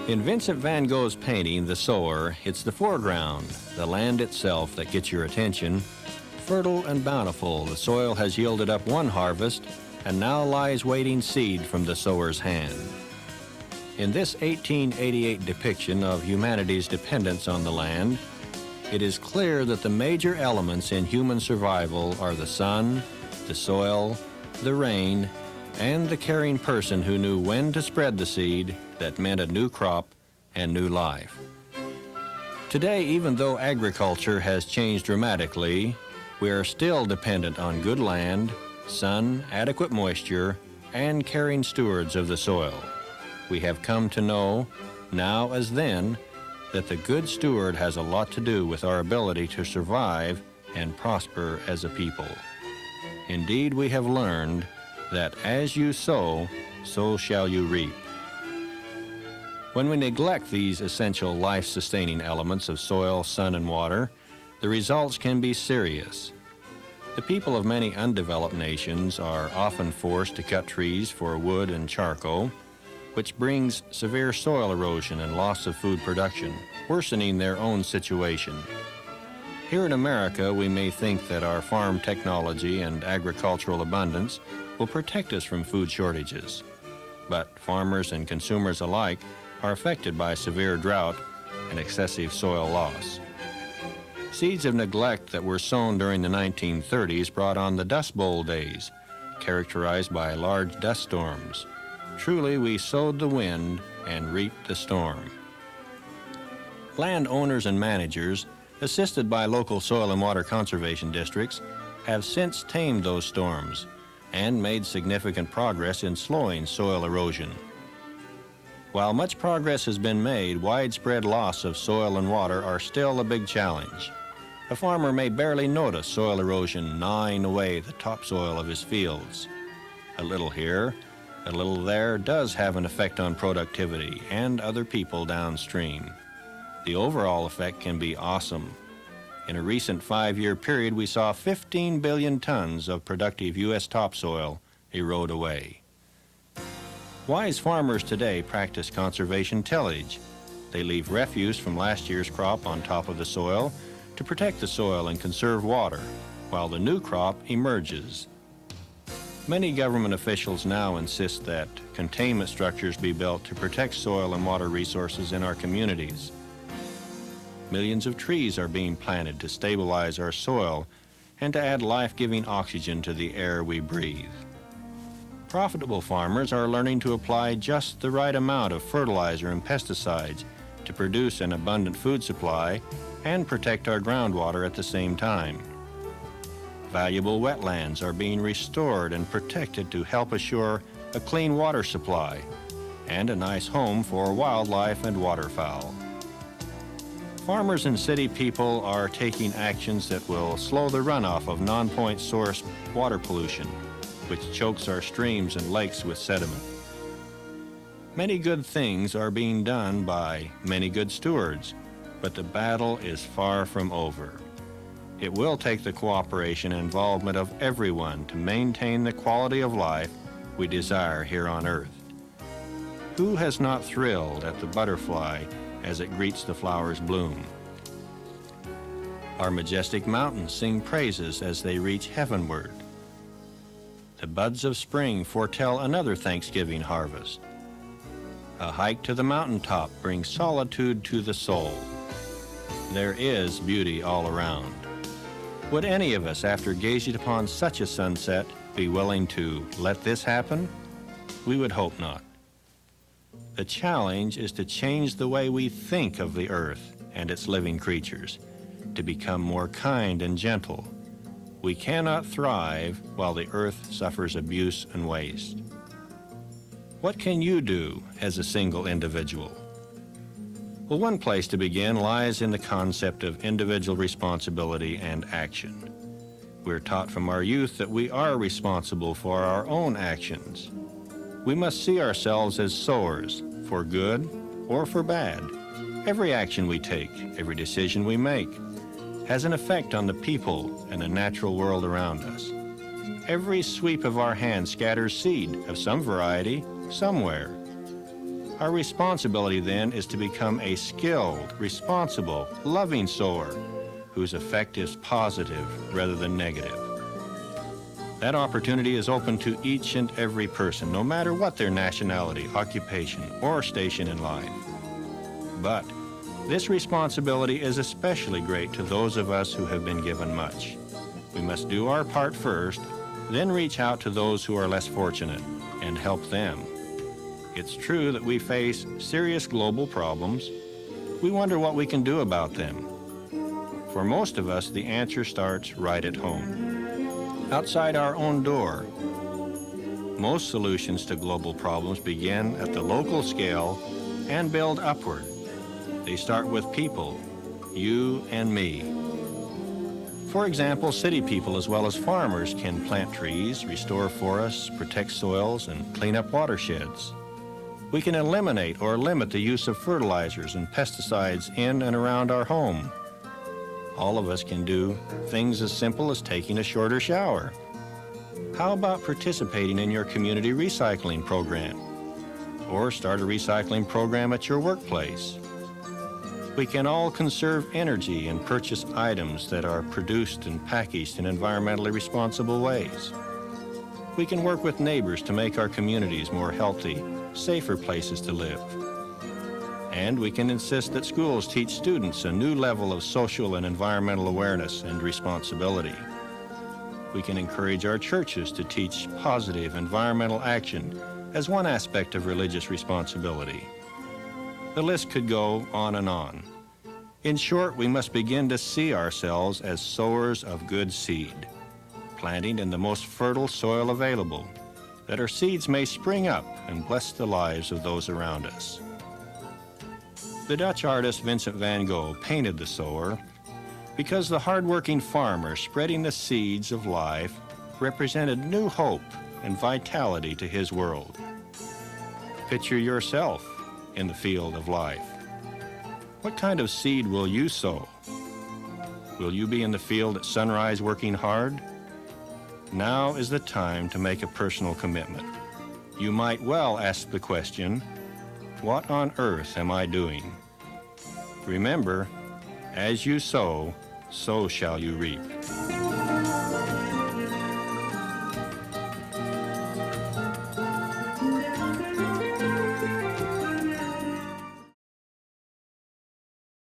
In Vincent van Gogh's painting, The Sower, it's the foreground, the land itself that gets your attention. Fertile and bountiful, the soil has yielded up one harvest and now lies waiting seed from the sower's hand. In this 1888 depiction of humanity's dependence on the land, it is clear that the major elements in human survival are the sun, the soil, the rain, and the caring person who knew when to spread the seed that meant a new crop and new life. Today, even though agriculture has changed dramatically, we are still dependent on good land, sun, adequate moisture, and caring stewards of the soil. We have come to know, now as then, that the good steward has a lot to do with our ability to survive and prosper as a people. Indeed, we have learned that as you sow, so shall you reap. When we neglect these essential life-sustaining elements of soil, sun, and water, the results can be serious. The people of many undeveloped nations are often forced to cut trees for wood and charcoal, which brings severe soil erosion and loss of food production, worsening their own situation. Here in America, we may think that our farm technology and agricultural abundance will protect us from food shortages. But farmers and consumers alike are affected by severe drought and excessive soil loss. Seeds of neglect that were sown during the 1930s brought on the Dust Bowl days, characterized by large dust storms. Truly, we sowed the wind and reaped the storm. Landowners and managers, assisted by local soil and water conservation districts, have since tamed those storms and made significant progress in slowing soil erosion. While much progress has been made, widespread loss of soil and water are still a big challenge. A farmer may barely notice soil erosion gnawing away the topsoil of his fields. A little here, a little there does have an effect on productivity and other people downstream. The overall effect can be awesome. In a recent 5-year period, we saw 15 billion tons of productive U.S. topsoil erode away. Wise farmers today practice conservation tillage. They leave refuse from last year's crop on top of the soil to protect the soil and conserve water, while the new crop emerges. Many government officials now insist that containment structures be built to protect soil and water resources in our communities. Millions of trees are being planted to stabilize our soil and to add life-giving oxygen to the air we breathe. Profitable farmers are learning to apply just the right amount of fertilizer and pesticides to produce an abundant food supply and protect our groundwater at the same time. Valuable wetlands are being restored and protected to help assure a clean water supply and a nice home for wildlife and waterfowl. Farmers and city people are taking actions that will slow the runoff of non-point source water pollution, which chokes our streams and lakes with sediment. Many good things are being done by many good stewards, but the battle is far from over. It will take the cooperation and involvement of everyone to maintain the quality of life we desire here on Earth. Who has not thrilled at the butterfly as it greets the flower's bloom? Our majestic mountains sing praises as they reach heavenward. The buds of spring foretell another Thanksgiving harvest. A hike to the mountaintop brings solitude to the soul. There is beauty all around. Would any of us, after gazing upon such a sunset, be willing to let this happen? We would hope not. The challenge is to change the way we think of the earth and its living creatures, to become more kind and gentle. We cannot thrive while the earth suffers abuse and waste. What can you do as a single individual? Well, one place to begin lies in the concept of individual responsibility and action. We're taught from our youth that we are responsible for our own actions. We must see ourselves as sowers, for good or for bad. Every action we take, every decision we make, has an effect on the people and the natural world around us. Every sweep of our hand scatters seed of some variety somewhere. Our responsibility then is to become a skilled, responsible, loving sower whose effect is positive rather than negative. That opportunity is open to each and every person, no matter what their nationality, occupation, or station in life. But this responsibility is especially great to those of us who have been given much. We must do our part first, then reach out to those who are less fortunate and help them. It's true that we face serious global problems. We wonder what we can do about them. For most of us, the answer starts right at home, outside our own door. Most solutions to global problems begin at the local scale and build upward. They start with people, you and me. For example, city people as well as farmers can plant trees, restore forests, protect soils, and clean up watersheds. We can eliminate or limit the use of fertilizers and pesticides in and around our home. All of us can do things as simple as taking a shorter shower. How about participating in your community recycling program? Or start a recycling program at your workplace. We can all conserve energy and purchase items that are produced and packaged in environmentally responsible ways. We can work with neighbors to make our communities more healthy, safer places to live. And we can insist that schools teach students a new level of social and environmental awareness and responsibility. We can encourage our churches to teach positive environmental action as one aspect of religious responsibility. The list could go on and on. In short, we must begin to see ourselves as sowers of good seed, planting in the most fertile soil available, that our seeds may spring up and bless the lives of those around us. The Dutch artist Vincent van Gogh painted the sower because the hard-working farmer spreading the seeds of life represented new hope and vitality to his world. Picture yourself in the field of life. What kind of seed will you sow? Will you be in the field at sunrise working hard? Now is the time to make a personal commitment. You might well ask the question, what on earth am I doing? Remember, as you sow, so shall you reap.